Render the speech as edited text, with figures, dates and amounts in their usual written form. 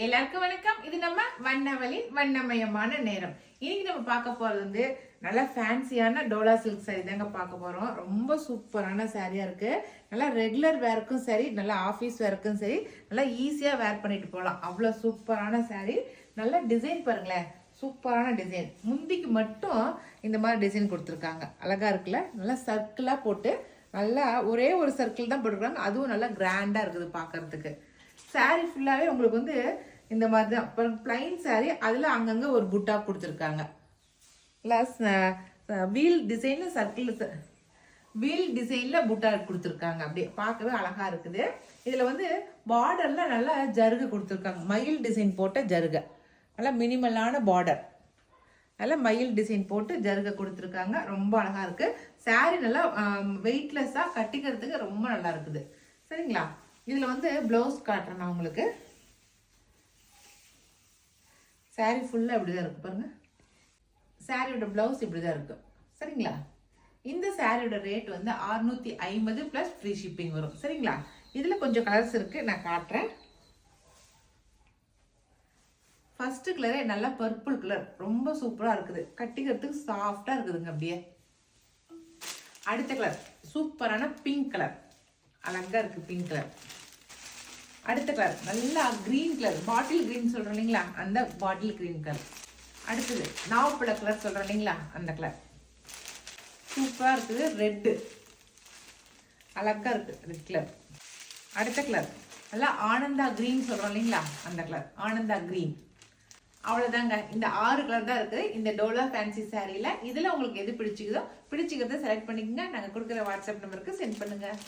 எல்லாருக்கும் வணக்கம். இது நம்ம வண்ணவலின் வண்ணமயமான நேரம். இன்னைக்கு நம்ம பார்க்க போறது நல்ல ஃபேன்சியான டோலா சில்க் சாரி தாங்க பார்க்க போறோம். ரொம்ப சூப்பரான சாரியா இருக்கு. நல்லா ரெகுலர் வேர்க்கும் சரி, நல்லா ஆஃபீஸ் வேர்க்கும் சரி, நல்லா ஈஸியா வேர் பண்ணிட்டு போகலாம். அவ்வளோ சூப்பரான சாரி. நல்லா டிசைன் பாருங்களேன், சூப்பரான டிசைன். முந்திக்கு மட்டும் இந்த மாதிரி டிசைன் கொடுத்துருக்காங்க. அழகா இருக்குல்ல, நல்லா சர்க்கிளா போட்டு நல்லா ஒரே ஒரு சர்க்கிள் தான் போட்டுருக்காங்க. அதுவும் நல்லா கிராண்டா இருக்குது பார்க்கறதுக்கு. சாரி ஃபுல்லாகவே உங்களுக்கு இந்த மாதிரி தான். இப்போ பிளைன் சாரி, அதில் அங்கங்கே ஒரு புட்டா கொடுத்துருக்காங்க. ப்ளஸ் வீல் டிசைனில் சர்க்கிள் வீல் டிசைனில் புட்டா கொடுத்துருக்காங்க. அப்படியே பார்க்கவே அழகாக இருக்குது. இதில் பார்டரில் நல்லா ஜருகை கொடுத்துருக்காங்க. மயில் டிசைன் போட்ட ஜருகை, நல்லா மினிமலான பார்டர், நல்லா மயில் டிசைன் போட்டு ஜருகை கொடுத்துருக்காங்க. ரொம்ப அழகாக இருக்குது. சாரி நல்லா வெயிட்லெஸ்ஸாக கட்டிக்கிறதுக்கு ரொம்ப நல்லா இருக்குது. சரிங்களா? இதில் ப்ளவுஸ் காட்டுறேன் நான் உங்களுக்கு. சாரி ஃபுல்லாக இப்படி தான் இருக்குது பாருங்கள். சாரியோட ப்ளவுஸ் இப்படி தான் இருக்குது. சரிங்களா? இந்த சாரியோட ரேட் 650 ப்ளஸ் ஃப்ரீ ஷிப்பிங் வரும். சரிங்களா? இதில் கொஞ்சம் கலர்ஸ் இருக்குது, நான் காட்டுறேன். ஃபர்ஸ்ட் கலரே நல்லா பர்பிள் கலர், ரொம்ப சூப்பராக இருக்குது. கட்டிக்கிறதுக்கு சாஃப்டாக இருக்குதுங்க அப்படியே. அடுத்த கலர் சூப்பரான பிங்க் கலர், அழகாக இருக்குது பிங்க் கலர். அடுத்த கலர் நல்லா கிரீன் கலர், பாட்டில் கிரீன் சொல்கிறோம் இல்லைங்களா, அந்த பாட்டில் கிரீன் கலர். அடுத்தது நாவப்பழ கலர் சொல்கிறோம் இல்லைங்களா, அந்த கலர் சூப்பராக இருக்குது. ரெட்டு அழகாக இருக்குது, ரெட் கலர். அடுத்த கலர் நல்லா ஆனந்தா கிரீன் சொல்கிறோம் இல்லைங்களா, அந்த கலர் ஆனந்தா கிரீன். அவ்வளோதாங்க. இந்த 6 கலர் தான் இருக்குது இந்த டோலா ஃபேன்சி சாரியில். இதில் உங்களுக்கு எது பிடிச்சிக்கிறதோ பிடிச்சிக்கிறத செலக்ட் பண்ணிக்கோங்க. நாங்கள் கொடுக்குற வாட்ஸ்அப் நம்பருக்கு சென்ட் பண்ணுங்கள்.